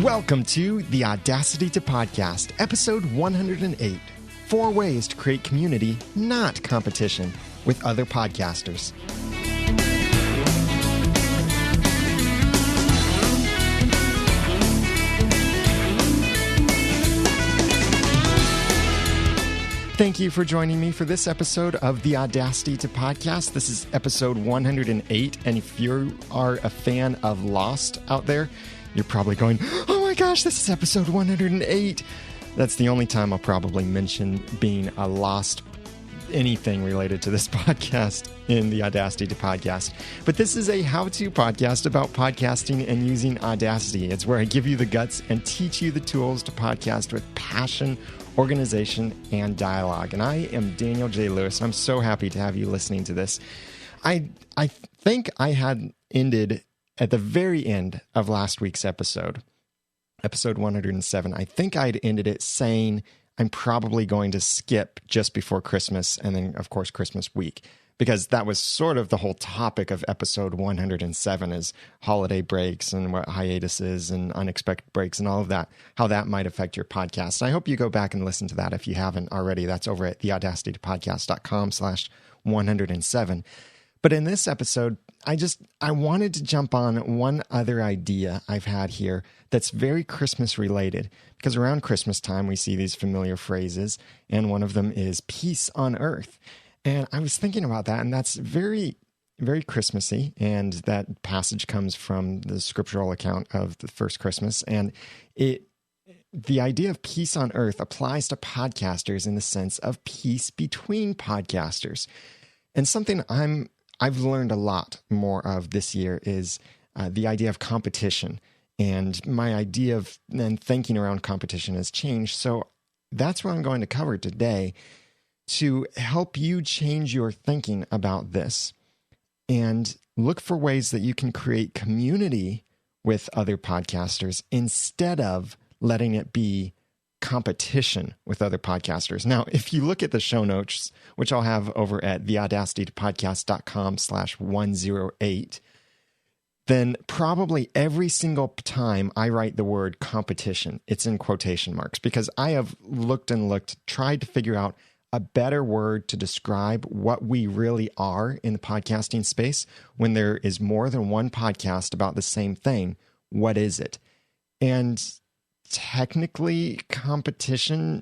Welcome to the Audacity to Podcast, episode 108. 4 ways to create community, not competition, with other podcasters. Thank you for joining me for this episode of the Audacity to Podcast. This is episode 108, and if you are a fan of Lost out there, you're probably going, oh my gosh, this is episode 108. That's the only time I'll probably mention being a Lost anything related to this podcast in the Audacity to Podcast. But this is a how-to podcast about podcasting and using Audacity. It's where I give you the guts and teach you the tools to podcast with passion, organization, and dialogue. And I am Daniel J. Lewis. I'm so happy to have you listening to this. I think I had ended at the very end of last week's episode 107. I think I'd ended it saying I'm probably going to skip just before Christmas and then, of course, Christmas week, because that was sort of the whole topic of episode 107 is holiday breaks and what hiatuses and unexpected breaks and all of that, how that might affect your podcast. And I hope you go back and listen to that if you haven't already. That's over at theaudacitypodcast.com/107. But in this episode, I wanted to jump on one other idea I've had here that's very Christmas related, because around Christmas time, we see these familiar phrases, and one of them is peace on earth. And I was thinking about that, and that's very, very Christmassy, and that passage comes from the scriptural account of the first Christmas, and the idea of peace on earth applies to podcasters in the sense of peace between podcasters. And something I've learned a lot more of this year is the idea of competition. And my idea of then thinking around competition has changed. So that's what I'm going to cover today to help you change your thinking about this and look for ways that you can create community with other podcasters instead of letting it be competition with other podcasters. Now, if you look at the show notes, which I'll have over at theaudacitypodcast.com/108, then probably every time I write the word competition, it's in quotation marks, because I have looked, tried to figure out a better word to describe what we really are in the podcasting space. When there is more than one podcast about the same thing, what is it? And technically, competition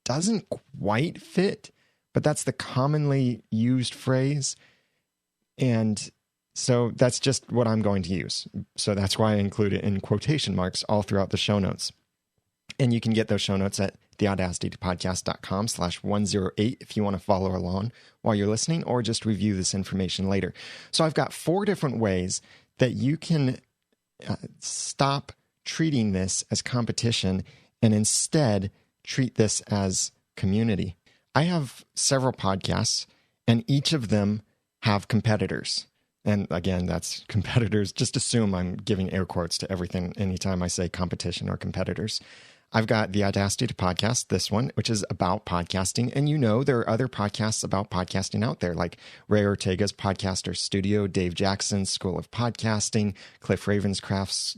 doesn't quite fit, but that's the commonly used phrase. And so that's just what I'm going to use. So that's why I include it in quotation marks all throughout the show notes. And you can get those show notes at theaudacitypodcast.com/108 if you want to follow along while you're listening or just review this information later. So I've got 4 different ways that you can stop treating this as competition and instead treat this as community. I have several podcasts, and each of them have competitors. And again, that's competitors. Just assume I'm giving air quotes to everything anytime I say competition or competitors. I've got the Audacity to Podcast, this one, which is about podcasting. And there are other podcasts about podcasting out there, like Ray Ortega's Podcaster Studio, Dave Jackson's School of Podcasting, Cliff Ravenscraft's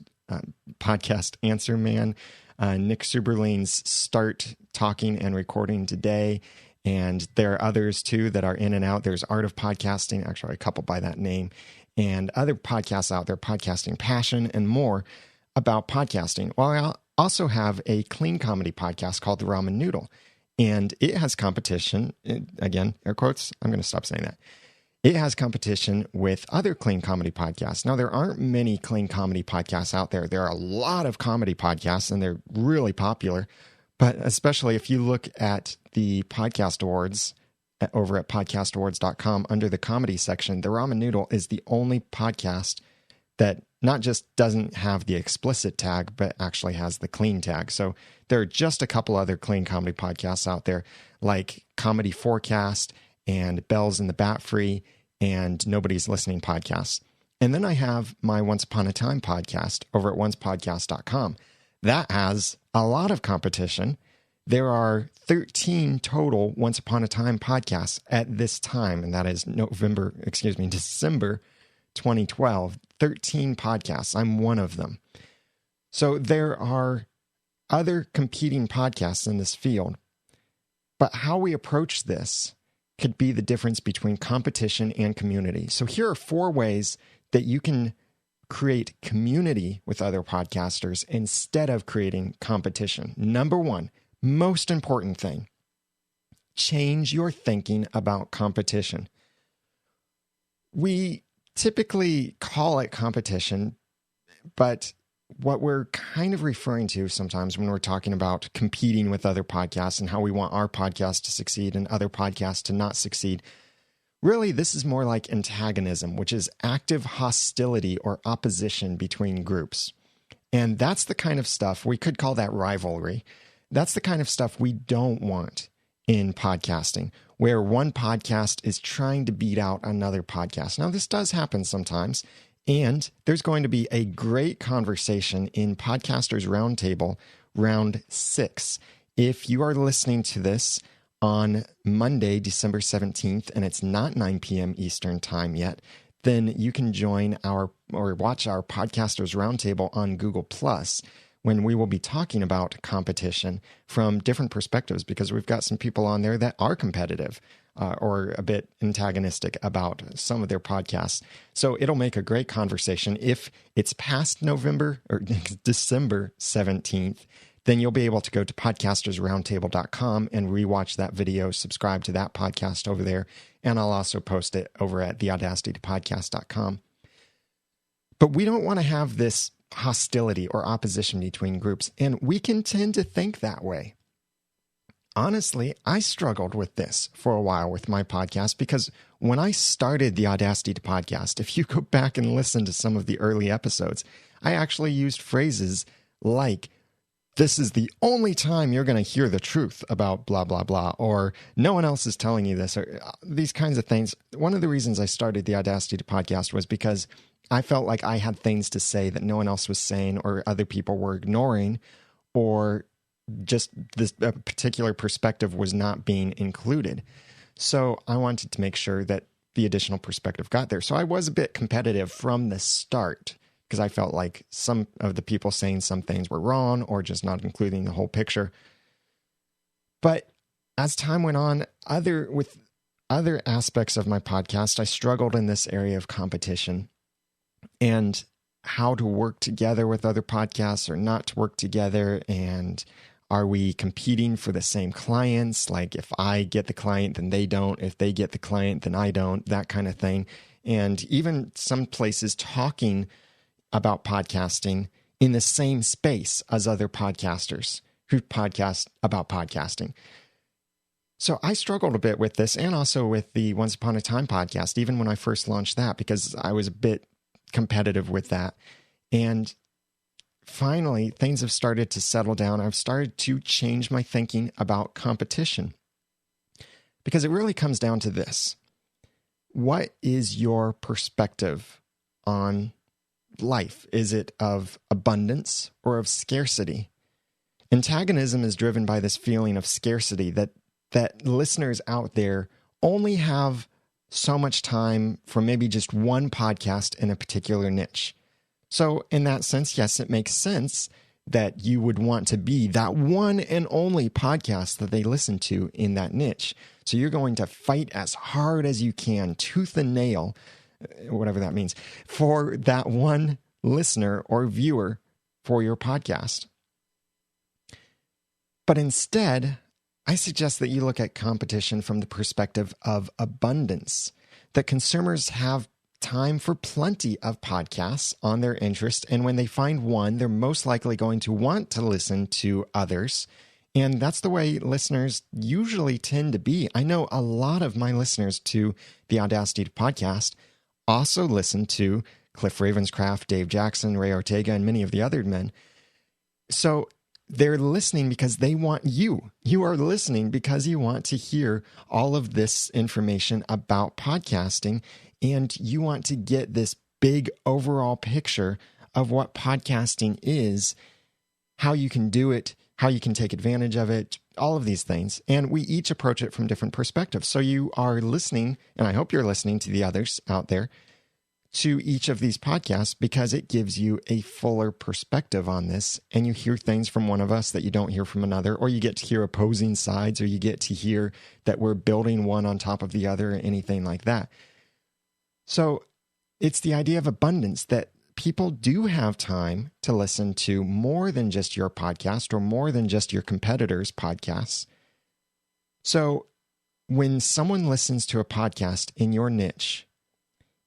Podcast Answer Man, Nick Suberline's Start Talking and Recording Today. And there are others too that are in and out. There's Art of Podcasting, actually a couple by that name, and other podcasts out there, Podcasting Passion and more about podcasting. Well, I also have a clean comedy podcast called The Ramen Noodle, and it has competition. Again, air quotes, I'm going to stop saying that. It has competition with other clean comedy podcasts. Now, there aren't many clean comedy podcasts out there. There are a lot of comedy podcasts, and they're really popular. But especially if you look at the podcast awards over at podcastawards.com under the comedy section, The Ramen Noodle is the only podcast that not just doesn't have the explicit tag, but actually has the clean tag. So there are just a couple other clean comedy podcasts out there, like Comedy Forecast and Bells in the Bat Free and Nobody's Listening podcast. And then I have my Once Upon a Time podcast over at oncepodcast.com. That has a lot of competition. There are 13 total Once Upon a Time podcasts at this time, and that is December 2012. 13 podcasts. I'm one of them. So there are other competing podcasts in this field, but how we approach this could be the difference between competition and community. So here are 4 ways that you can create community with other podcasters instead of creating competition. Number 1, most important thing, change your thinking about competition. We typically call it competition, but what we're kind of referring to sometimes when we're talking about competing with other podcasts and how we want our podcast to succeed and other podcasts to not succeed, really, this is more like antagonism, which is active hostility or opposition between groups. And that's the kind of stuff, we could call that rivalry. That's the kind of stuff we don't want in podcasting, where one podcast is trying to beat out another podcast. Now, this does happen sometimes, and there's going to be a great conversation in Podcasters Roundtable, round 6. If you are listening to this on Monday, December 17th, and it's not 9 p.m. Eastern time yet, then you can join or watch our Podcasters Roundtable on Google+, when we will be talking about competition from different perspectives, because we've got some people on there that are competitive or a bit antagonistic about some of their podcasts. So it'll make a great conversation. If it's past November or December 17th, then you'll be able to go to podcastersroundtable.com and rewatch that video, subscribe to that podcast over there, and I'll also post it over at theaudacitypodcast.com. But we don't want to have this hostility or opposition between groups, and we can tend to think that way. Honestly, I struggled with this for a while with my podcast, because when I started the Audacity podcast, if you go back and listen to some of the early episodes, I actually used phrases like, "This is the only time you're going to hear the truth about blah, blah, blah," or "No one else is telling you this," or these kinds of things. One of the reasons I started the Audacity podcast was because I felt like I had things to say that no one else was saying, or other people were ignoring, or just this particular perspective was not being included. So I wanted to make sure that the additional perspective got there. So I was a bit competitive from the start, because I felt like some of the people saying some things were wrong or just not including the whole picture. But as time went on, with other aspects of my podcast, I struggled in this area of competition and how to work together with other podcasts or not to work together. And are we competing for the same clients? Like, if I get the client, then they don't. If they get the client, then I don't, that kind of thing. And even some places talking about podcasting in the same space as other podcasters who podcast about podcasting. So I struggled a bit with this, and also with the Once Upon a Time podcast, even when I first launched that, because I was a bit competitive with that. And finally, things have started to settle down. I've started to change my thinking about competition, because it really comes down to this. What is your perspective on life? Is it of abundance or of scarcity? Antagonism is driven by this feeling of scarcity, that listeners out there only have so much time for maybe just one podcast in a particular niche. So in that sense, yes, it makes sense that you would want to be that one and only podcast that they listen to in that niche. So you're going to fight as hard as you can, tooth and nail, whatever that means, for that one listener or viewer for your podcast. But instead, I suggest that you look at competition from the perspective of abundance, that consumers have time for plenty of podcasts on their interest, and when they find one, they're most likely going to want to listen to others. And that's the way listeners usually tend to be. I know a lot of my listeners to the Audacity podcast also listen to Cliff Ravenscraft, Dave Jackson, Ray Ortega, and many of the other men. So they're listening because they want you. You are listening because you want to hear all of this information about podcasting, and you want to get this big overall picture of what podcasting is, how you can do it, how you can take advantage of it, all of these things. And we each approach it from different perspectives. So you are listening, and I hope you're listening to the others out there, to each of these podcasts because it gives you a fuller perspective on this, and you hear things from one of us that you don't hear from another, or you get to hear opposing sides, or you get to hear that we're building one on top of the other, or anything like that. So it's the idea of abundance, that people do have time to listen to more than just your podcast or more than just your competitors' podcasts. So when someone listens to a podcast in your niche,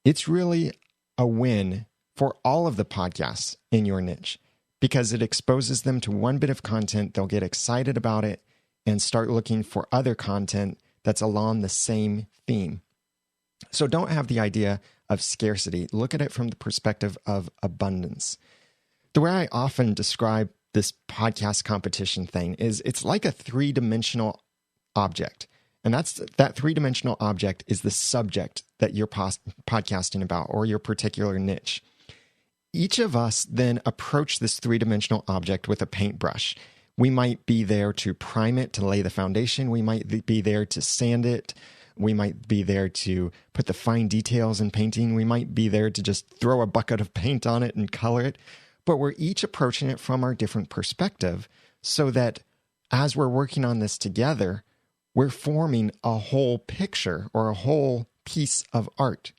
it's really a win for all of the podcasts in your niche because it exposes them to one bit of content. They'll get excited about it and start looking for other content that's along the same theme. So don't have the idea of scarcity. Look at it from the perspective of abundance. The way I often describe this podcast competition thing is it's like a three-dimensional object. And that three-dimensional object is the subject that you're podcasting about or your particular niche. Each of us then approach this three-dimensional object with a paintbrush. We might be there to prime it, to lay the foundation. We might be there to sand it. We might be there to put the fine details in painting. We might be there to just throw a bucket of paint on it and color it. But we're each approaching it from our different perspective so that as we're working on this together, we're forming a whole picture or a whole piece of art.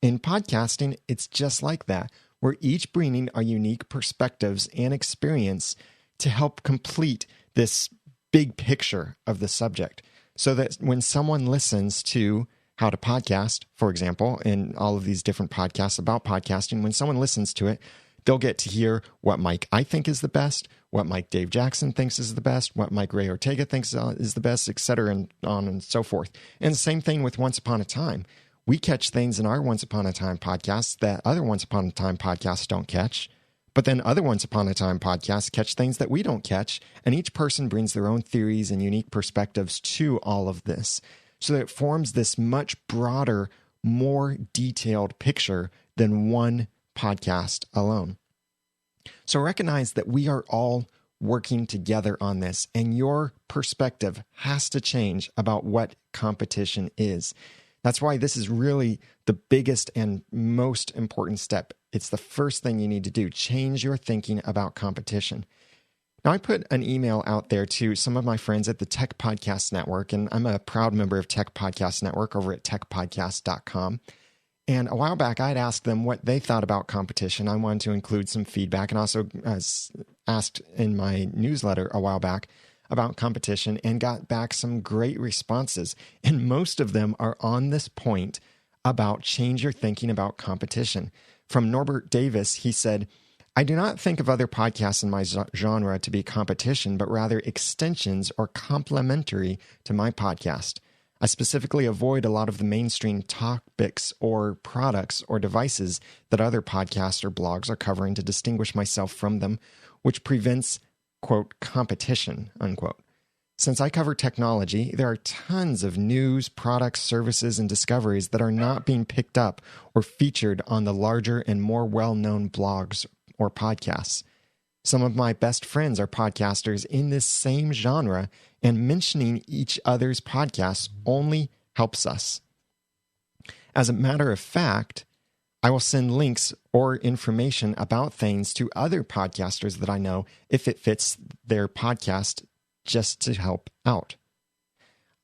In podcasting, it's just like that. We're each bringing our unique perspectives and experience to help complete this big picture of the subject. So that when someone listens to How to Podcast, for example, and all of these different podcasts about podcasting, when someone listens to it, they'll get to hear what Mike I think is the best, what Mike Dave Jackson thinks is the best, what Mike Ray Ortega thinks is the best, et cetera, and on and so forth. And the same thing with Once Upon a Time. We catch things in our Once Upon a Time podcasts that other Once Upon a Time podcasts don't catch. But then other Once Upon a Time podcasts catch things that we don't catch, and each person brings their own theories and unique perspectives to all of this. So that it forms this much broader, more detailed picture than one podcast alone. So recognize that we are all working together on this, and your perspective has to change about what competition is. That's why this is really the biggest and most important step. It's the first thing you need to do. Change your thinking about competition. Now, I put an email out there to some of my friends at the Tech Podcast Network, and I'm a proud member of Tech Podcast Network over at techpodcast.com. And a while back, I'd asked them what they thought about competition. I wanted to include some feedback, and also asked in my newsletter a while back about competition and got back some great responses. And most of them are on this point about change your thinking about competition. From Norbert Davis, he said, I do not think of other podcasts in my genre to be competition, but rather extensions or complementary to my podcast. I specifically avoid a lot of the mainstream topics or products or devices that other podcasts or blogs are covering to distinguish myself from them, which prevents, quote, competition, unquote. Since I cover technology, there are tons of news, products, services, and discoveries that are not being picked up or featured on the larger and more well-known blogs or podcasts. Some of my best friends are podcasters in this same genre, and mentioning each other's podcasts only helps us. As a matter of fact, I will send links or information about things to other podcasters that I know if it fits their podcast, just to help out.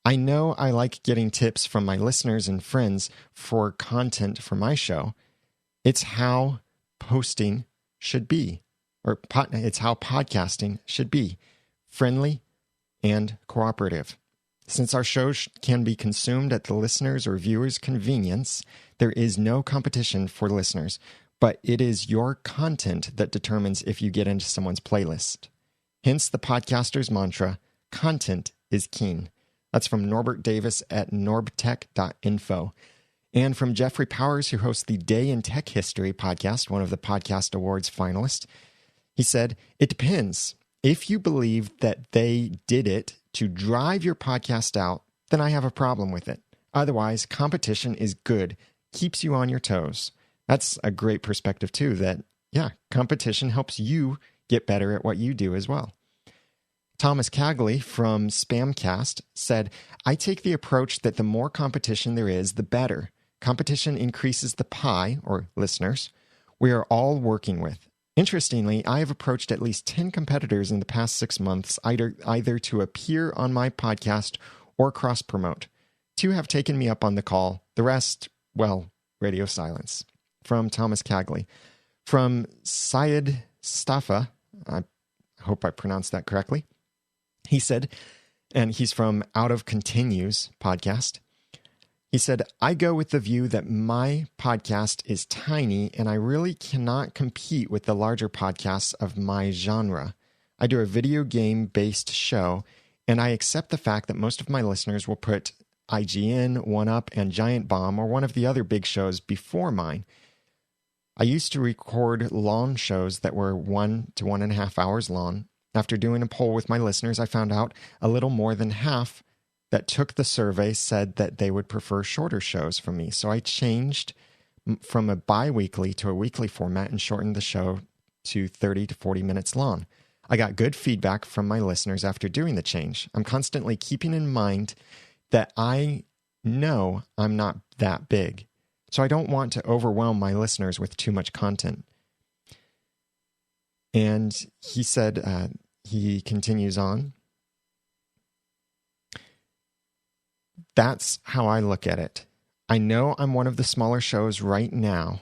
I know I like getting tips from my listeners and friends for content for my show. It's how posting should be, or it's how podcasting should be, friendly and cooperative. Since our show can be consumed at the listener's or viewer's convenience, there is no competition for listeners, but it is your content that determines if you get into someone's playlist. Hence the podcaster's mantra, content is king. That's from Norbert Davis at norbtech.info. And from Jeffrey Powers, who hosts the Day in Tech History podcast, one of the Podcast Awards finalists. He said, it depends. If you believe that they did it to drive your podcast out, then I have a problem with it. Otherwise, competition is good, keeps you on your toes. That's a great perspective too, that, competition helps you get better at what you do as well. Thomas Cagley from Spamcast said, I take the approach that the more competition there is, the better. Competition increases the pie, or listeners, we are all working with. Interestingly, I have approached at least 10 competitors in the past 6 months, either to appear on my podcast or cross-promote. 2 have taken me up on the call. The rest, well, radio silence. From Thomas Cagley. From Syed Staffa, I hope I pronounced that correctly. He said, and he's from Out of Continues podcast. He said, I go with the view that my podcast is tiny and I really cannot compete with the larger podcasts of my genre. I do a video game-based show, and I accept the fact that most of my listeners will put IGN, 1UP, and Giant Bomb or one of the other big shows before mine. I used to record long shows that were 1 to 1.5 hours long. After doing a poll with my listeners, I found out a little more than half that took the survey said that they would prefer shorter shows from me. So I changed from a bi-weekly to a weekly format and shortened the show to 30 to 40 minutes long. I got good feedback from my listeners after doing the change. I'm constantly keeping in mind that I know I'm not that big, so I don't want to overwhelm my listeners with too much content. And he said, he continues on, that's how I look at it. I know I'm one of the smaller shows right now,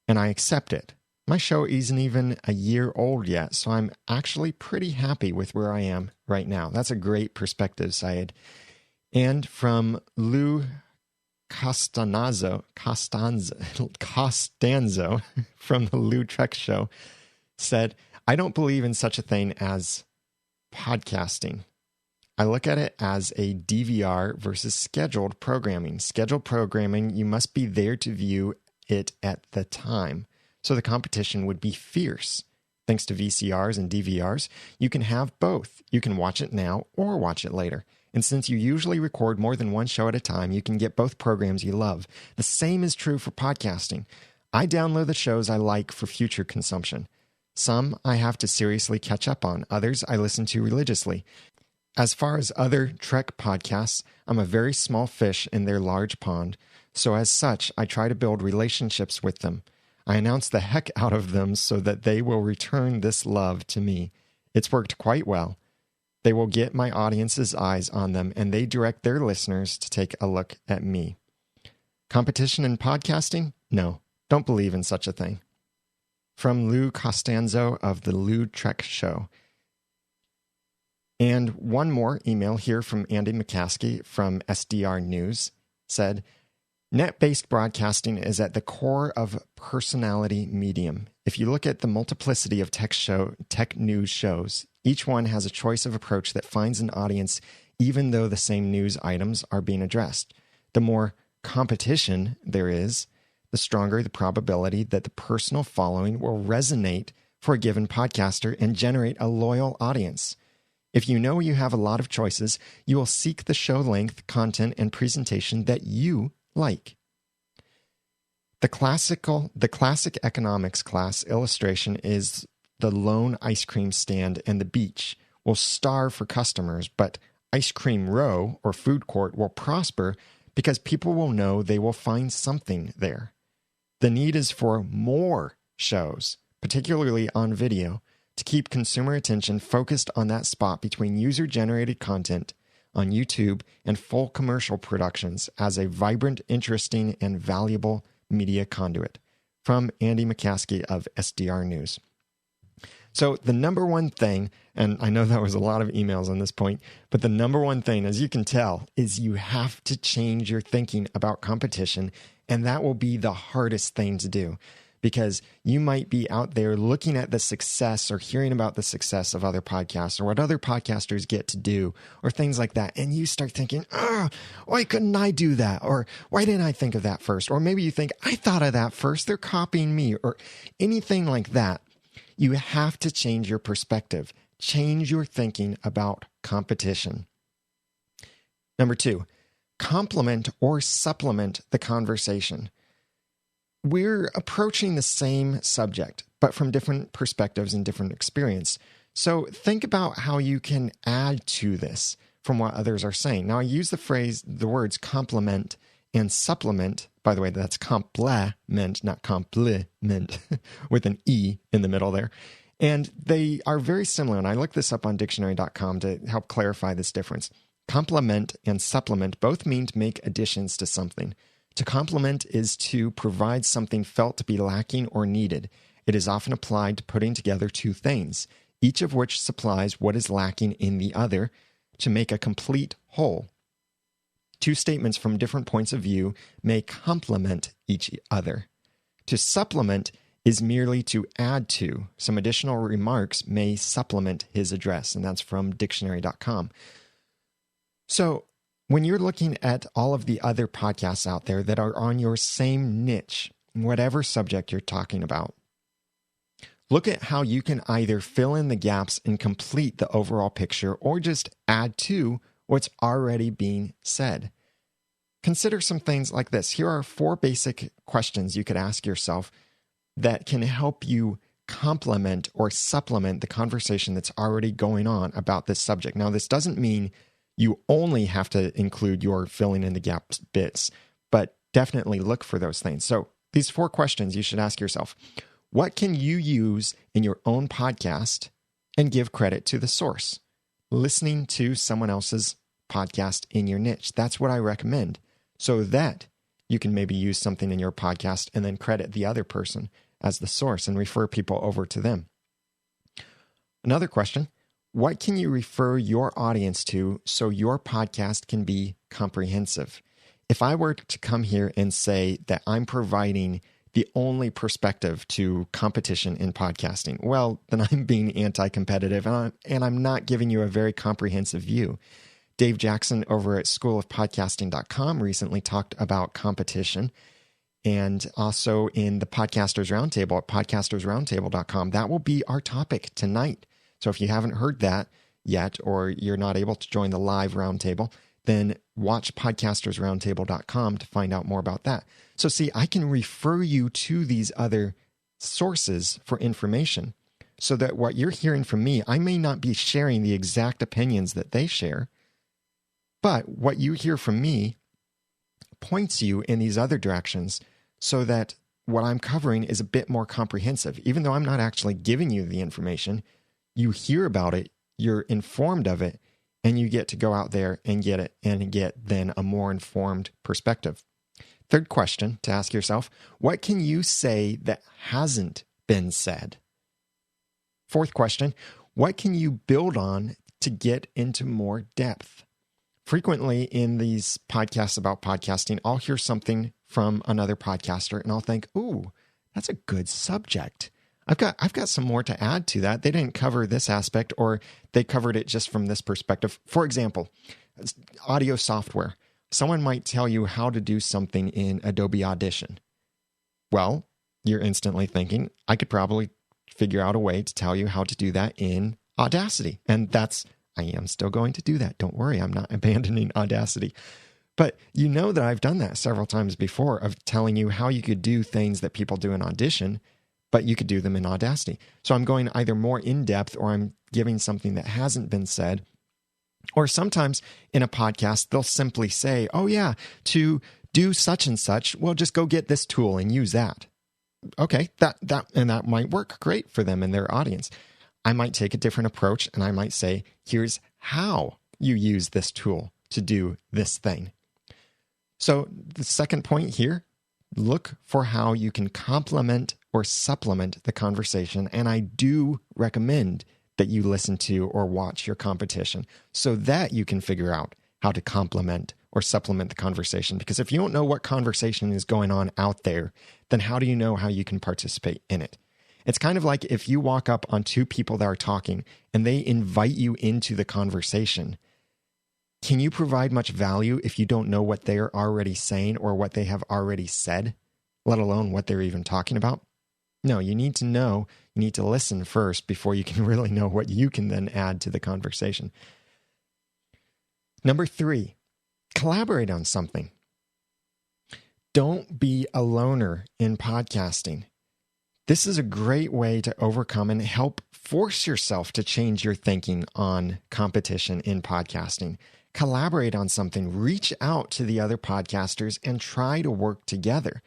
and I accept it. My show isn't even a year old yet, so I'm actually pretty happy with where I am right now. That's a great perspective, Syed. And from Lou Costanzo from the Lou Trek Show said, I don't believe in such a thing as podcasting. I look at it as a DVR versus scheduled programming. Scheduled programming, you must be there to view it at the time. So the competition would be fierce. Thanks to VCRs and DVRs, you can have both. You can watch it now or watch it later. And since you usually record more than one show at a time, you can get both programs you love. The same is true for podcasting. I download the shows I like for future consumption. Some I have to seriously catch up on. Others I listen to religiously. As far as other Trek podcasts, I'm a very small fish in their large pond, so as such, I try to build relationships with them. I announce the heck out of them so that they will return this love to me. It's worked quite well. They will get my audience's eyes on them, and they direct their listeners to take a look at me. Competition in podcasting? No, don't believe in such a thing. From Lou Costanzo of the Lou Trek Show. And one more email here from Andy McCaskey from SDR News said, net-based broadcasting is at the core of personality medium. If you look at the multiplicity of tech news shows, each one has a choice of approach that finds an audience even though the same news items are being addressed. The more competition there is, the stronger the probability that the personal following will resonate for a given podcaster and generate a loyal audience. If you know you have a lot of choices, you will seek the show length, content, and presentation that you like. The classic economics class illustration is the lone ice cream stand and the beach will starve for customers, but Ice Cream Row or food court will prosper because people will know they will find something there. The need is for more shows, particularly on video, to keep consumer attention focused on that spot between user-generated content on YouTube and full commercial productions as a vibrant, interesting, and valuable media conduit. From Andy McCaskey of SDR News. So the number one thing, and I know that was a lot of emails on this point, but the number one thing, as you can tell, is you have to change your thinking about competition, and that will be the hardest thing to do. Because you might be out there looking at the success or hearing about the success of other podcasts or what other podcasters get to do or things like that. And you start thinking, why couldn't I do that? Or why didn't I think of that first? Or maybe you think, I thought of that first. They're copying me or anything like that. You have to change your perspective. Change your thinking about competition. Number 2, complement or supplement the conversation. We're approaching the same subject, but from different perspectives and different experience. So think about how you can add to this from what others are saying. Now, I use the words complement and supplement By the way, that's complement, not compliment, with an E in the middle there. And they are very similar. And I looked this up on dictionary.com to help clarify this difference. Complement and supplement both mean to make additions to something. To complement is to provide something felt to be lacking or needed. It is often applied to putting together two things, each of which supplies what is lacking in the other to make a complete whole. Two statements from different points of view may complement each other. To supplement is merely to add to. Some additional remarks may supplement his address, and that's from dictionary.com. So when you're looking at all of the other podcasts out there that are on your same niche, whatever subject you're talking about, look at how you can either fill in the gaps and complete the overall picture or just add to what's already being said. Consider some things like this. Here are 4 basic questions you could ask yourself that can help you complement or supplement the conversation that's already going on about this subject. Now, this doesn't mean you only have to include your filling in the gaps bits, but definitely look for those things. So these 4 questions you should ask yourself. What can you use in your own podcast and give credit to the source? Listening to someone else's podcast in your niche. That's what I recommend, so that you can maybe use something in your podcast and then credit the other person as the source and refer people over to them. Another question, what can you refer your audience to so your podcast can be comprehensive? If I were to come here and say that I'm providing the only perspective to competition in podcasting, well, then I'm being anti-competitive and I'm not giving you a very comprehensive view. Dave Jackson over at schoolofpodcasting.com recently talked about competition, and also in the Podcasters Roundtable at podcastersroundtable.com. That will be our topic tonight. So if you haven't heard that yet, or you're not able to join the live roundtable, then watch podcastersroundtable.com to find out more about that. So see, I can refer you to these other sources for information so that what you're hearing from me, I may not be sharing the exact opinions that they share, but what you hear from me points you in these other directions so that what I'm covering is a bit more comprehensive. Even though I'm not actually giving you the information, you hear about it, you're informed of it, and you get to go out there and get it and get then a more informed perspective. Third question to ask yourself, what can you say that hasn't been said? Fourth question, what can you build on to get into more depth? Frequently in these podcasts about podcasting, I'll hear something from another podcaster and I'll think, ooh, that's a good subject. I've got some more to add to that. They didn't cover this aspect, or they covered it just from this perspective. For example, audio software. Someone might tell you how to do something in Adobe Audition. Well, you're instantly thinking, I could probably figure out a way to tell you how to do that in Audacity. And I am still going to do that. Don't worry, I'm not abandoning Audacity. But you know that I've done that several times before, of telling you how you could do things that people do in Audition, but you could do them in Audacity. So I'm going either more in-depth, or I'm giving something that hasn't been said. Or sometimes in a podcast, they'll simply say, oh yeah, to do such and such, well, just go get this tool and use that. Okay, that might work great for them and their audience. I might take a different approach and I might say, here's how you use this tool to do this thing. So the second point here, look for how you can complement or supplement the conversation. And I do recommend that you listen to or watch your competition so that you can figure out how to complement or supplement the conversation. Because if you don't know what conversation is going on out there, then how do you know how you can participate in it? It's kind of like if you walk up on 2 people that are talking and they invite you into the conversation. Can you provide much value if you don't know what they're already saying or what they have already said, let alone what they're even talking about? No, you need to know, you need to listen first before you can really know what you can then add to the conversation. Number 3, collaborate on something. Don't be a loner in podcasting. This is a great way to overcome and help force yourself to change your thinking on competition in podcasting. collaborate on something, reach out to the other podcasters and try to work together.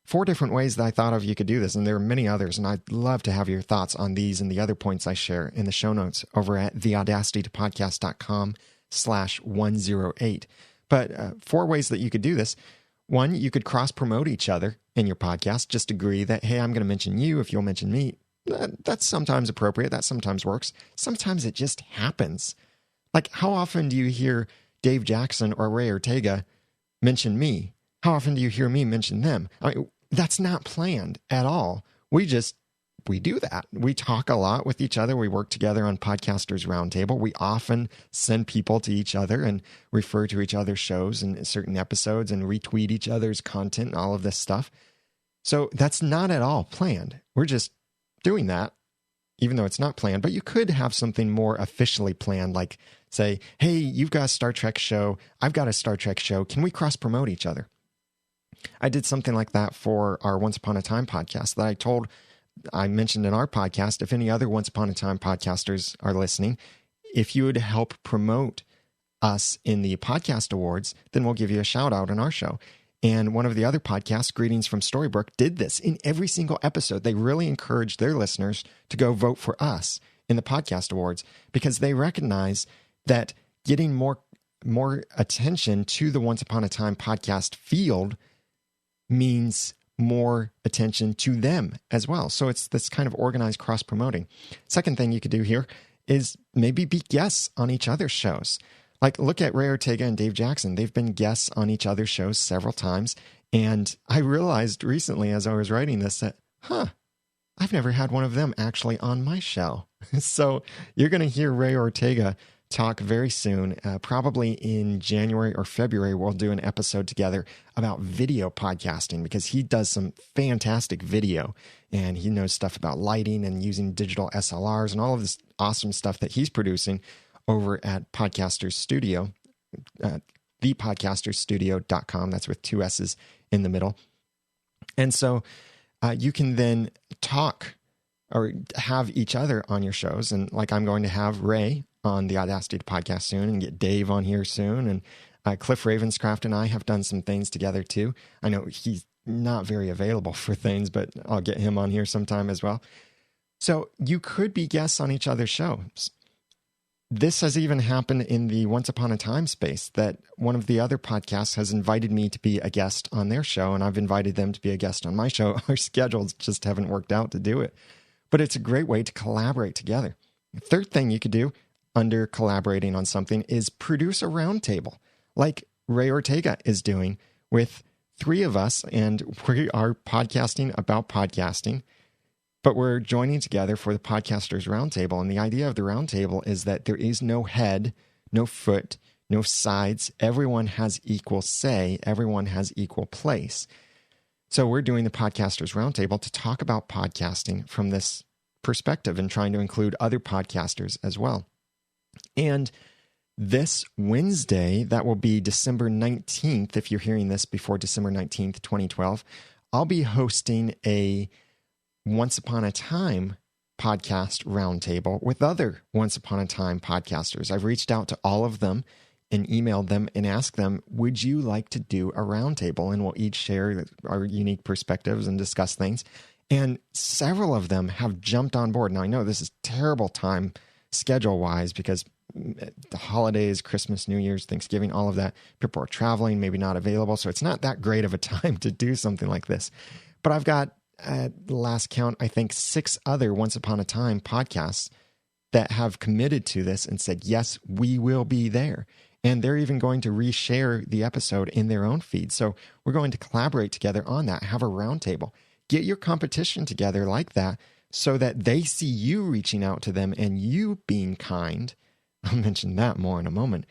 4 different ways that I thought of you could do this, and there are many others, and I'd love to have your thoughts on these and the other points I share in the show notes over at theaudacitytopodcast.com/108. But 4 ways that you could do this. 1, you could cross-promote each other in your podcast. Just agree that, hey, I'm going to mention you if you'll mention me. That's sometimes appropriate. That sometimes works. Sometimes it just happens. Like, how often do you hear Dave Jackson or Ray Ortega mention me? How often do you hear me mention them? I mean, that's not planned at all. We do that. We talk a lot with each other. We work together on Podcasters Roundtable. We often send people to each other and refer to each other's shows and certain episodes and retweet each other's content and all of this stuff. So that's not at all planned. We're just doing that, even though it's not planned. But you could have something more officially planned, like say, hey, you've got a Star Trek show. I've got a Star Trek show. Can we cross-promote each other? I did something like that for our Once Upon a Time podcast that I mentioned in our podcast. If any other Once Upon a Time podcasters are listening, if you would help promote us in the podcast awards, then we'll give you a shout out on our show. And one of the other podcasts, Greetings from Storybrooke, did this in every single episode. They really encouraged their listeners to go vote for us in the podcast awards because they recognize that getting more attention to the Once Upon a Time podcast field means more attention to them as well. So it's this kind of organized cross-promoting. Second thing you could do here is maybe be guests on each other's shows. Like, look at Ray Ortega and Dave Jackson. They've been guests on each other's shows several times. And I realized recently as I was writing this that, I've never had one of them actually on my show. So you're going to hear Ray Ortega talk very soon, probably in January or February. We'll do an episode together about video podcasting because he does some fantastic video and he knows stuff about lighting and using digital SLRs and all of this awesome stuff that he's producing over at Podcasters Studio, thepodcasterstudio.com. That's with 2 S's in the middle. And so you can then talk or have each other on your shows. And like, I'm going to have Ray on the Audacity podcast soon and get Dave on here soon. And Cliff Ravenscraft and I have done some things together too. I know he's not very available for things, but I'll get him on here sometime as well. So you could be guests on each other's shows. This has even happened in the Once Upon a Time space, that one of the other podcasts has invited me to be a guest on their show, and I've invited them to be a guest on my show. Our schedules just haven't worked out to do it. But it's a great way to collaborate together. The third thing you could do under collaborating on something is produce a roundtable, like Ray Ortega is doing with 3 of us, and we are podcasting about podcasting. But we're joining together for the Podcasters Roundtable. And the idea of the roundtable is that there is no head, no foot, no sides. Everyone has equal say. Everyone has equal place. So we're doing the Podcasters Roundtable to talk about podcasting from this perspective and trying to include other podcasters as well. And this Wednesday, that will be December 19th, if you're hearing this before December 19th, 2012, I'll be hosting a Once Upon a Time podcast roundtable with other Once Upon a Time podcasters. I've reached out to all of them and emailed them and asked them, would you like to do a roundtable? And we'll each share our unique perspectives and discuss things. And several of them have jumped on board. Now, I know this is terrible time schedule-wise because the holidays, Christmas, New Year's, Thanksgiving, all of that, people are traveling, maybe not available. So it's not that great of a time to do something like this. But I've got, at the last count, I think 6 other Once Upon a Time podcasts that have committed to this and said, yes, we will be there. And they're even going to reshare the episode in their own feed. So we're going to collaborate together on that, have a roundtable. Get your competition together like that so that they see you reaching out to them and you being kind. I'll mention that more in a moment.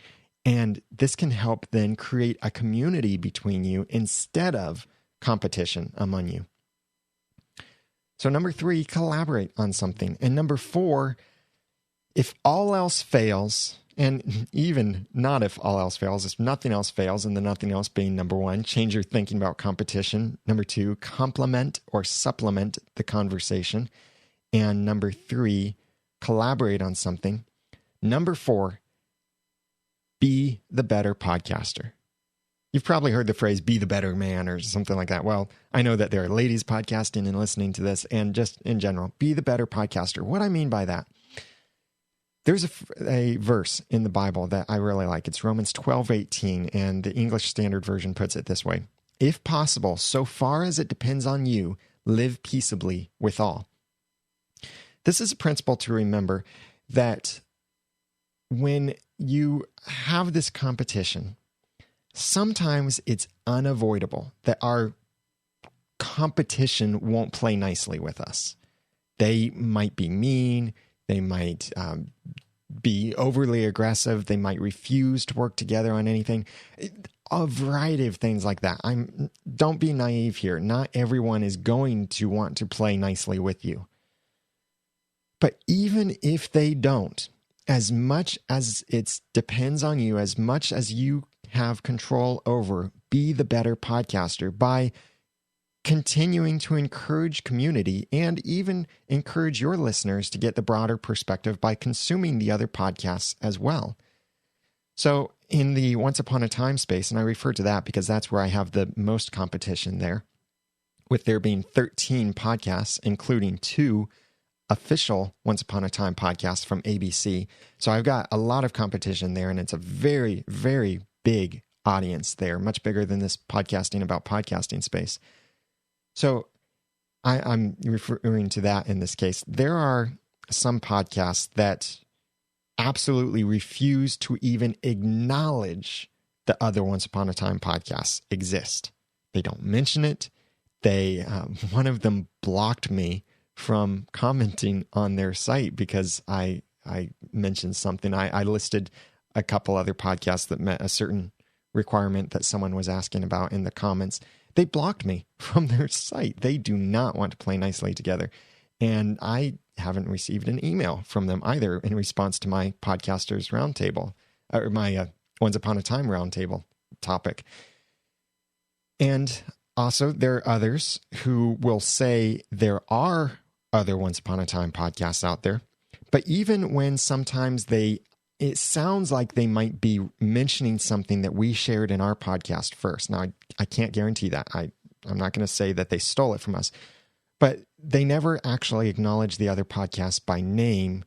And this can help then create a community between you instead of competition among you. So number 3, collaborate on something. And number 4, if all else fails, and even not if all else fails, if nothing else fails, and the nothing else being number 1, change your thinking about competition. Number 2, complement or supplement the conversation. And number 3, collaborate on something. Number 4, be the better podcaster. You've probably heard the phrase, be the better man, or something like that. Well, I know that there are ladies podcasting and listening to this, and just in general, be the better podcaster. What I mean by that, there's a verse in the Bible that I really like. It's Romans 12:18, and the English Standard Version puts it this way: if possible, so far as it depends on you, live peaceably with all. This is a principle to remember, that when you have this competition, sometimes it's unavoidable that our competition won't play nicely with us. They might be mean. They might be overly aggressive. They might refuse to work together on anything. A variety of things like that. Don't be naive here. Not everyone is going to want to play nicely with you. But even if they don't, as much as it depends on you, as much as you have control over, be the better podcaster by continuing to encourage community and even encourage your listeners to get the broader perspective by consuming the other podcasts as well. So in the Once Upon a Time space, and I refer to that because that's where I have the most competition there, with there being 13 podcasts, including 2 official Once Upon a Time podcasts from ABC. So I've got a lot of competition there, and it's a very, very big audience there, much bigger than this podcasting about podcasting space. So I'm referring to that in this case. There are some podcasts that absolutely refuse to even acknowledge the other Once Upon a Time podcasts exist. They don't mention it. One of them blocked me from commenting on their site because I mentioned something. I listed a couple other podcasts that met a certain requirement that someone was asking about in the comments. They blocked me from their site. They do not want to play nicely together. And I haven't received an email from them either in response to my Podcasters Roundtable, or my Once Upon a Time Roundtable topic. And also, there are others who will say there are other Once Upon a Time podcasts out there. But even when sometimes it sounds like they might be mentioning something that we shared in our podcast first. Now, I can't guarantee that. I'm not going to say that they stole it from us, but they never actually acknowledge the other podcasts by name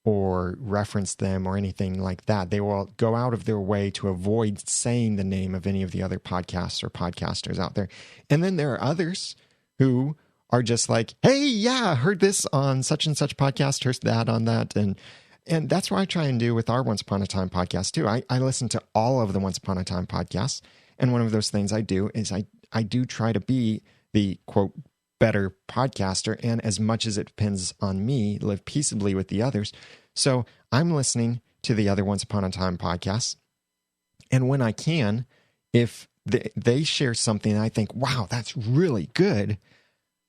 or reference them or anything like that. They will go out of their way to avoid saying the name of any of the other podcasts or podcasters out there. And then there are others who are just like, hey, yeah, heard this on such and such podcast, heard that on that. And that's what I try and do with our Once Upon a Time podcast too. I listen to all of the Once Upon a Time podcasts. And one of those things I do is I do try to be the, quote, better podcaster. And as much as it depends on me, live peaceably with the others. So I'm listening to the other Once Upon a Time podcasts. And when I can, if they share something and I think, wow, that's really good,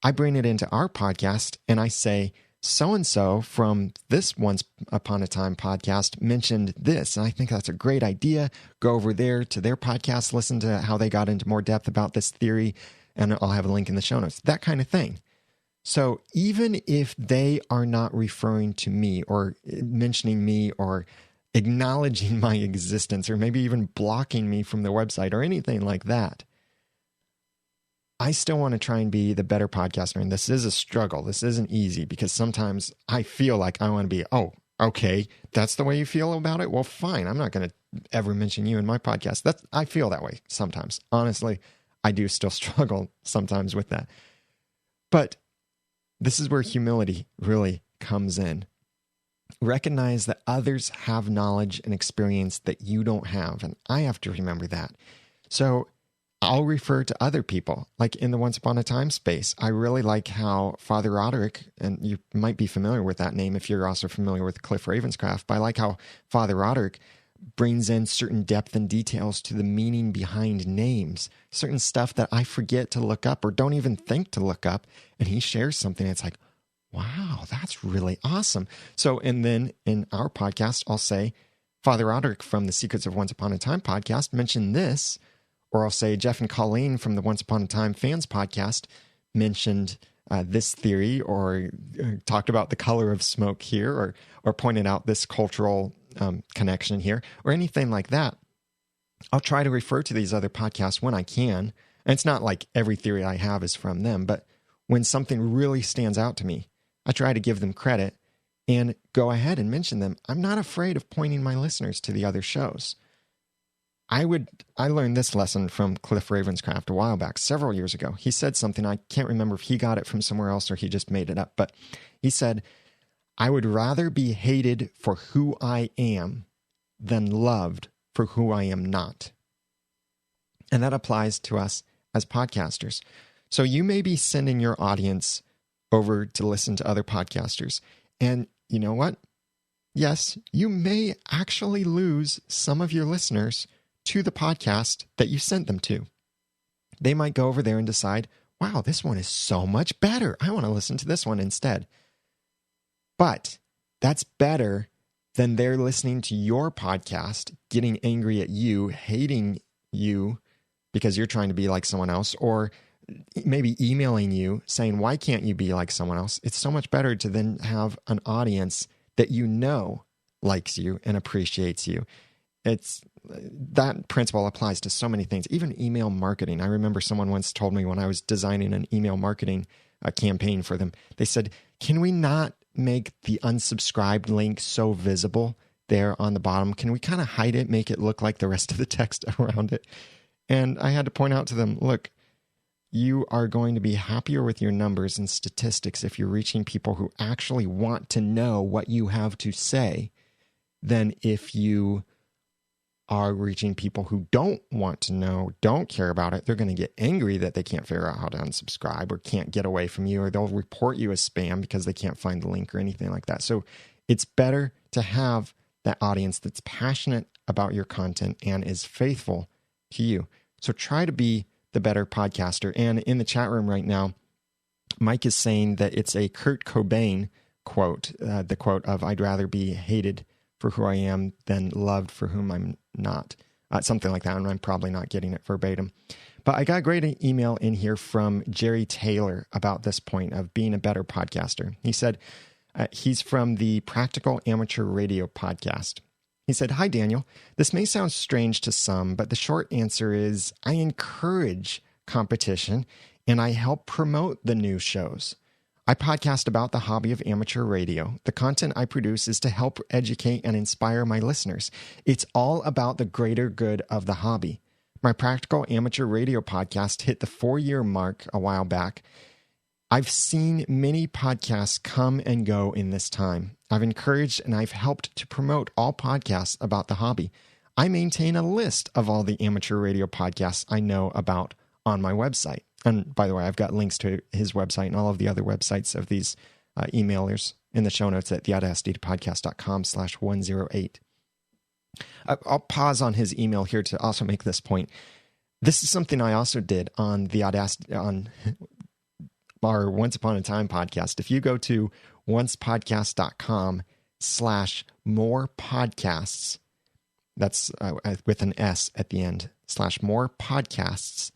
I bring it into our podcast and I say, so-and-so from this Once Upon a Time podcast mentioned this, and I think that's a great idea. Go over there to their podcast, listen to how they got into more depth about this theory, and I'll have a link in the show notes, that kind of thing. So even if they are not referring to me or mentioning me or acknowledging my existence or maybe even blocking me from their website or anything like that, I still want to try and be the better podcaster. And this is a struggle. This isn't easy because sometimes I feel like I want to be, oh, okay, that's the way you feel about it? Well, fine. I'm not going to ever mention you in my podcast. I feel that way sometimes. Honestly, I do still struggle sometimes with that. But this is where humility really comes in. Recognize that others have knowledge and experience that you don't have. And I have to remember that. So I'll refer to other people, like in the Once Upon a Time space. I really like how Father Roderick, and you might be familiar with that name if you're also familiar with Cliff Ravenscraft, but I like how Father Roderick brings in certain depth and details to the meaning behind names, certain stuff that I forget to look up or don't even think to look up, and he shares something that's like, wow, that's really awesome. So, and then in our podcast, I'll say, Father Roderick from the Secrets of Once Upon a Time podcast mentioned this. Or I'll say Jeff and Colleen from the Once Upon a Time Fans podcast mentioned this theory or talked about the color of smoke here or pointed out this cultural connection here or anything like that, I'll try to refer to these other podcasts when I can. And it's not like every theory I have is from them, but when something really stands out to me, I try to give them credit and go ahead and mention them. I'm not afraid of pointing my listeners to the other shows. I learned this lesson from Cliff Ravenscraft a while back, several years ago. He said something, I can't remember if he got it from somewhere else or he just made it up, but he said, I would rather be hated for who I am than loved for who I am not. And that applies to us as podcasters. So you may be sending your audience over to listen to other podcasters. And you know what? Yes, you may actually lose some of your listeners to the podcast that you sent them to. They might go over there and decide, wow, this one is so much better. I want to listen to this one instead. But that's better than they're listening to your podcast, getting angry at you, hating you because you're trying to be like someone else, or maybe emailing you saying, why can't you be like someone else? It's so much better to then have an audience that you know likes you and appreciates you. That principle applies to so many things, even email marketing. I remember someone once told me when I was designing an email marketing campaign for them, they said, can we not make the unsubscribed link so visible there on the bottom? Can we kind of hide it, make it look like the rest of the text around it? And I had to point out to them, look, you are going to be happier with your numbers and statistics if you're reaching people who actually want to know what you have to say than if you are reaching people who don't want to know, don't care about it. They're going to get angry that they can't figure out how to unsubscribe or can't get away from you, or they'll report you as spam because they can't find the link or anything like that. So it's better to have that audience that's passionate about your content and is faithful to you. So try to be the better podcaster. And in the chat room right now, Mike is saying that it's a Kurt Cobain quote, the quote of, I'd rather be hated for who I am than loved for whom I'm not. Something like that, and I'm probably not getting it verbatim. But I got a great email in here from Jerry Taylor about this point of being a better podcaster. He said, he's from the Practical Amateur Radio podcast. He said, hi, Daniel. This may sound strange to some, but the short answer is I encourage competition and I help promote the new shows. I podcast about the hobby of amateur radio. The content I produce is to help educate and inspire my listeners. It's all about the greater good of the hobby. My Practical Amateur Radio podcast hit the 4-year mark a while back. I've seen many podcasts come and go in this time. I've encouraged and I've helped to promote all podcasts about the hobby. I maintain a list of all the amateur radio podcasts I know about on my website. And by the way, I've got links to his website and all of the other websites of these emailers in the show notes at theaudacitypodcast.com/108. I'll pause on his email here to also make this point. This is something I also did on the Audacity, on our Once Upon a Time podcast. If you go to oncepodcast.com/more podcasts, that's with an S at the end, /more podcasts,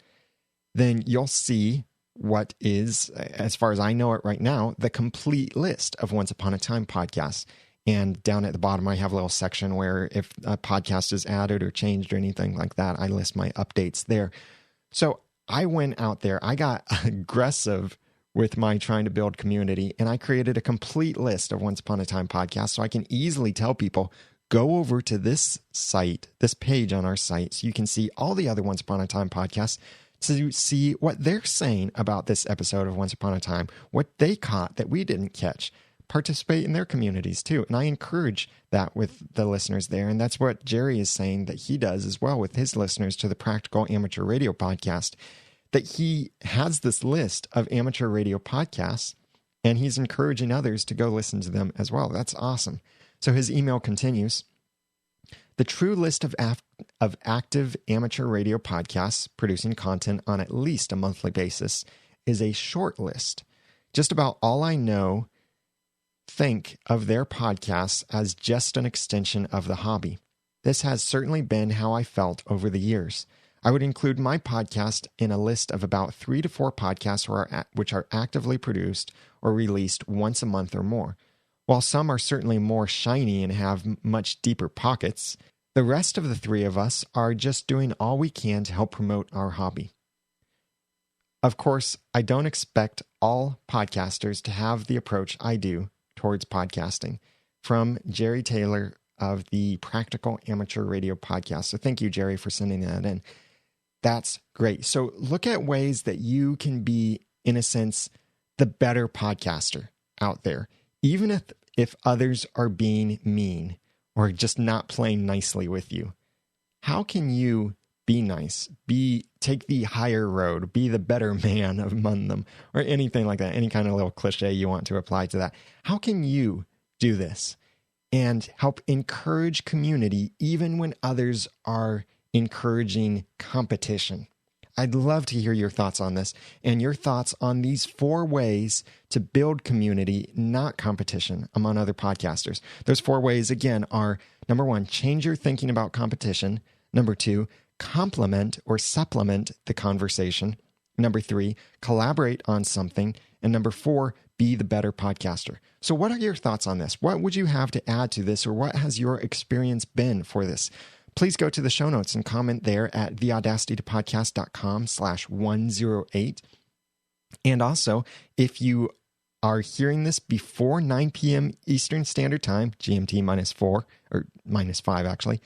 then you'll see what is, as far as I know it right now, the complete list of Once Upon a Time podcasts. And down at the bottom, I have a little section where if a podcast is added or changed or anything like that, I list my updates there. So I went out there, I got aggressive with my trying to build community, and I created a complete list of Once Upon a Time podcasts so I can easily tell people, go over to this site, this page on our site, so you can see all the other Once Upon a Time podcasts to see what they're saying about this episode of Once Upon a Time, what they caught that we didn't catch. Participate in their communities too. And I encourage that with the listeners there. And that's what Jerry is saying that he does as well with his listeners to the Practical Amateur Radio podcast, that he has this list of amateur radio podcasts and he's encouraging others to go listen to them as well. That's awesome. So his email continues. The true list of active amateur radio podcasts producing content on at least a monthly basis is a short list. Just about all I know think of their podcasts as just an extension of the hobby. This has certainly been how I felt over the years. I would include my podcast in a list of about 3 to 4 podcasts which are actively produced or released once a month or more. While some are certainly more shiny and have much deeper pockets, the rest of the three of us are just doing all we can to help promote our hobby. Of course, I don't expect all podcasters to have the approach I do towards podcasting. From Jerry Taylor of the Practical Amateur Radio Podcast. So thank you, Jerry, for sending that in. That's great. So look at ways that you can be, in a sense, the better podcaster out there, even if others are being mean or just not playing nicely with you. How can you be nice, take the higher road, be the better man among them, or anything like that, any kind of little cliche you want to apply to that? How can you do this and help encourage community even when others are encouraging competition? I'd love to hear your thoughts on this and your thoughts on these 4 ways to build community, not competition, among other podcasters. Those 4 ways, again, are number 1, change your thinking about competition. Number 2, complement or supplement the conversation. Number 3, collaborate on something. And number 4, be the better podcaster. So what are your thoughts on this? What would you have to add to this, or what has your experience been for this? Please go to the show notes and comment there at theaudacitytopodcast.com/108. And also, if you are hearing this before 9 p.m. Eastern Standard Time, GMT -4, or -5 actually,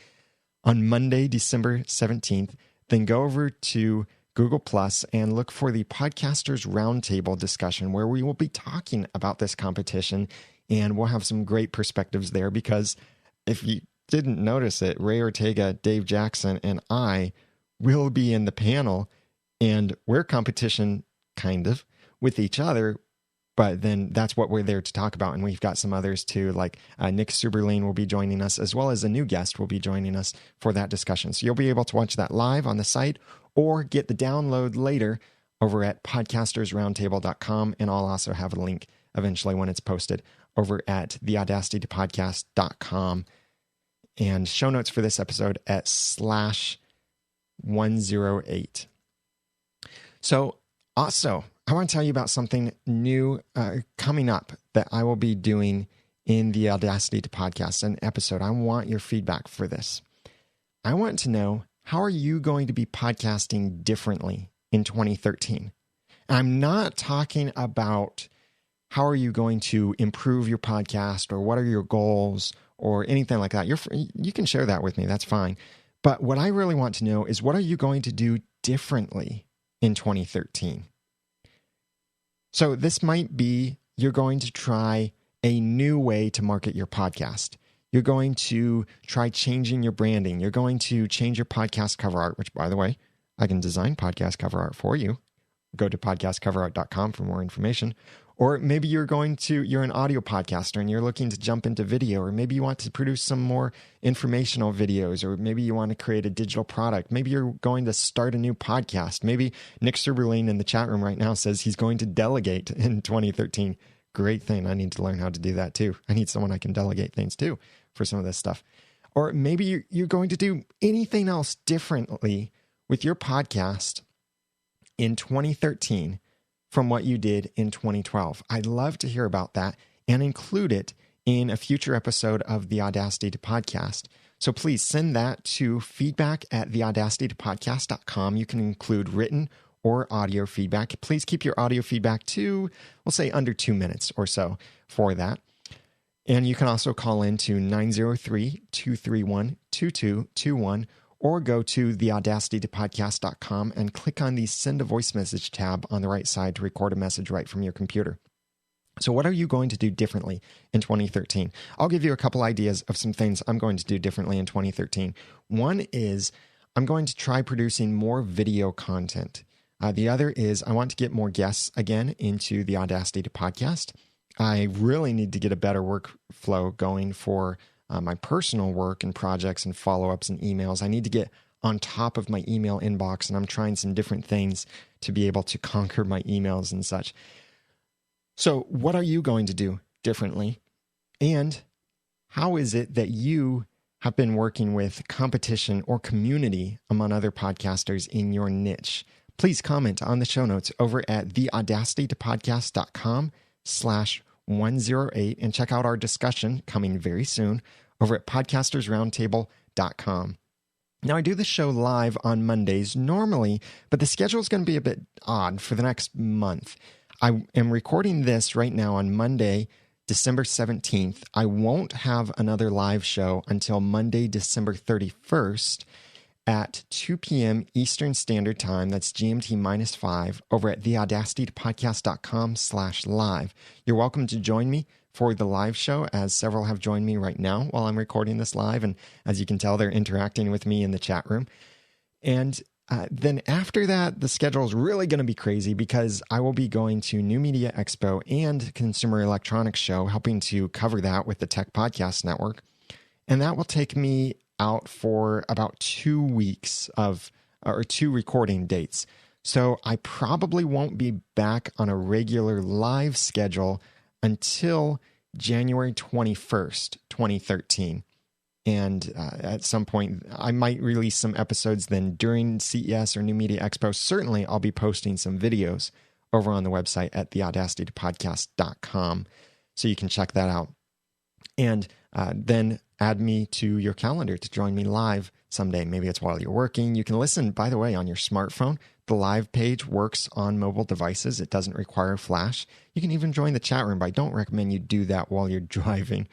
on Monday, December 17th, then go over to Google Plus and look for the Podcasters Roundtable discussion where we will be talking about this competition, and we'll have some great perspectives there because if you didn't notice it, Ray Ortega, Dave Jackson, and I will be in the panel, and we're competition kind of with each other, but then that's what we're there to talk about. And we've got some others too, like Nick Suberline will be joining us, as well as a new guest will be joining us for that discussion. So you'll be able to watch that live on the site or get the download later over at podcastersroundtable.com. And I'll also have a link eventually when it's posted over at theaudacitytopodcast.com. And show notes for this episode at /108. So also, I want to tell you about something new coming up that I will be doing in the Audacity to Podcast, an episode. I want your feedback for this. I want to know, how are you going to be podcasting differently in 2013? I'm not talking about how are you going to improve your podcast or what are your goals or anything like that. You can share that with me. That's fine. But what I really want to know is, what are you going to do differently in 2013? So this might be, you're going to try a new way to market your podcast. You're going to try changing your branding. You're going to change your podcast cover art, which, by the way, I can design podcast cover art for you. Go to podcastcoverart.com for more information. Or maybe you're an audio podcaster and you're looking to jump into video, or maybe you want to produce some more informational videos, or maybe you want to create a digital product. Maybe you're going to start a new podcast. Maybe Nick Suberline in the chat room right now says he's going to delegate in 2013. Great thing. I need to learn how to do that too. I need someone I can delegate things to for some of this stuff. Or maybe you're going to do anything else differently with your podcast in 2013 from what you did in 2012. I'd love to hear about that and include it in a future episode of the Audacity to Podcast. So please send that to feedback@theaudacitytopodcast.com. You can include written or audio feedback. Please keep your audio feedback to, we'll say, under 2 minutes or so for that. And you can also call in to 903-231-2221 or go to theaudacitytopodcast.com and click on the Send a Voice Message tab on the right side to record a message right from your computer. So what are you going to do differently in 2013? I'll give you a couple ideas of some things I'm going to do differently in 2013. One is I'm going to try producing more video content. The other is I want to get more guests again into the Audacity to Podcast. I really need to get a better workflow going for my personal work and projects and follow-ups and emails. I need to get on top of my email inbox, and I'm trying some different things to be able to conquer my emails and such. So what are you going to do differently? And how is it that you have been working with competition or community among other podcasters in your niche? Please comment on the show notes over at theaudacitytopodcast.com TAP108 and check out our discussion coming very soon over at podcastersroundtable.com. Now, I do this show live on Mondays normally, but the schedule is going to be a bit odd for the next month. I am recording this right now on Monday, December 17th. I won't have another live show until Monday, December 31st at 2 p.m. Eastern Standard Time. That's GMT minus 5 over at theaudacitypodcast.com/live. You're welcome to join me for the live show, as several have joined me right now while I'm recording this live. And as you can tell, they're interacting with me in the chat room. And then after that, the schedule is really going to be crazy because I will be going to New Media Expo and Consumer Electronics Show, helping to cover that with the Tech Podcast Network. And that will take me out for about 2 weeks or 2 recording dates. So I probably won't be back on a regular live schedule until January 21st, 2013. And at some point, I might release some episodes then during CES or New Media Expo. Certainly, I'll be posting some videos over on the website at theaudacitypodcast.com. So you can check that out. And then add me to your calendar to join me live someday. Maybe it's while you're working. You can listen, by the way, on your smartphone. The live page works on mobile devices. It doesn't require flash. You can even join the chat room, but I don't recommend you do that while you're driving.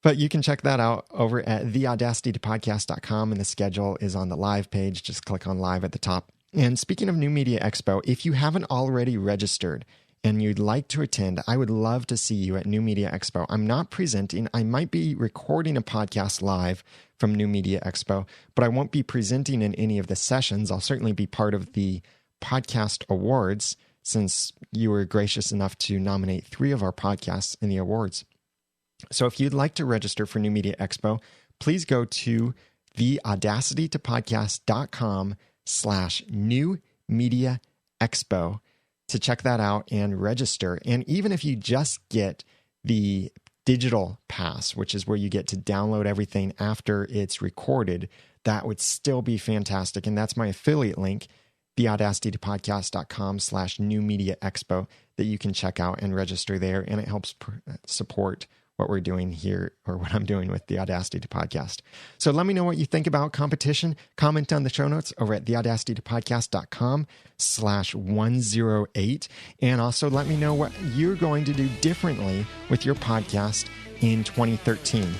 But you can check that out over at theaudacitypodcast.com, and the schedule is on the live page. Just click on live at the top. And speaking of New Media Expo, if you haven't already registered and you'd like to attend, I would love to see you at New Media Expo. I'm not presenting. I might be recording a podcast live from New Media Expo, but I won't be presenting in any of the sessions. I'll certainly be part of the podcast awards, since you were gracious enough to nominate 3 of our podcasts in the awards. So if you'd like to register for New Media Expo, please go to theaudacitytopodcast.com/New Media Expo to check that out and register. And even if you just get the digital pass, which is where you get to download everything after it's recorded, that would still be fantastic. And that's my affiliate link, theaudacitytopodcast.com/New Media Expo, that you can check out and register there. And it helps support what we're doing here, or what I'm doing with the Audacity to Podcast. So let me know what you think about competition. Comment on the show notes over at theaudacitytopodcast.com/108. And also let me know what you're going to do differently with your podcast in 2013.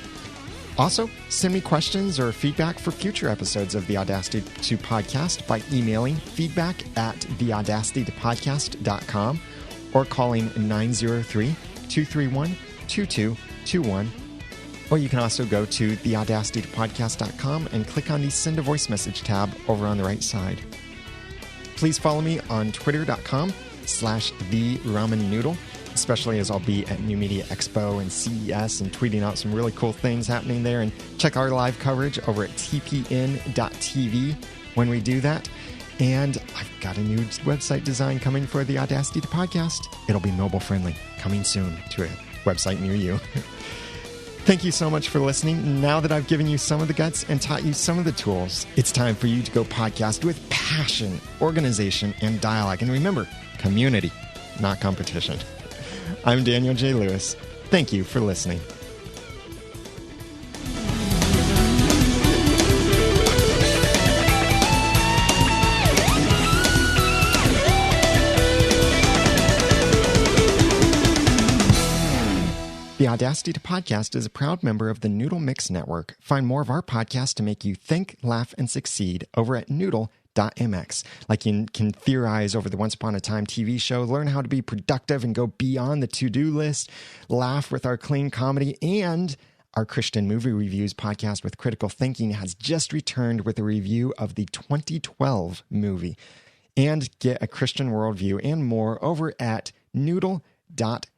Also, send me questions or feedback for future episodes of the Audacity to Podcast by emailing feedback@theaudacitytopodcast.com or calling 903-231-2221, or you can also go to theaudacitytopodcast.com and click on the Send a Voice Message tab over on the right side. Please follow me on twitter.com/theramennoodle, especially as I'll be at New Media Expo and CES and tweeting out some really cool things happening there. And check our live coverage over at tpn.tv when we do that. And I've got a new website design coming for the Audacity to Podcast. It'll be mobile friendly, coming soon to a website near you. Thank you so much for listening. Now that I've given you some of the guts and taught you some of the tools, it's time for you to go podcast with passion, organization, and dialogue. And remember, community, not competition. I'm Daniel J. Lewis. Thank you for listening. The Audacity to Podcast is a proud member of the Noodle Mix Network. Find more of our podcasts to make you think, laugh, and succeed over at noodle.mx. Like you can theorize over the Once Upon a Time TV show, learn how to be productive and go beyond the to-do list, laugh with our clean comedy, and our Christian movie reviews podcast with critical thinking has just returned with a review of the 2012 movie. And get a Christian worldview and more over at noodle.mx.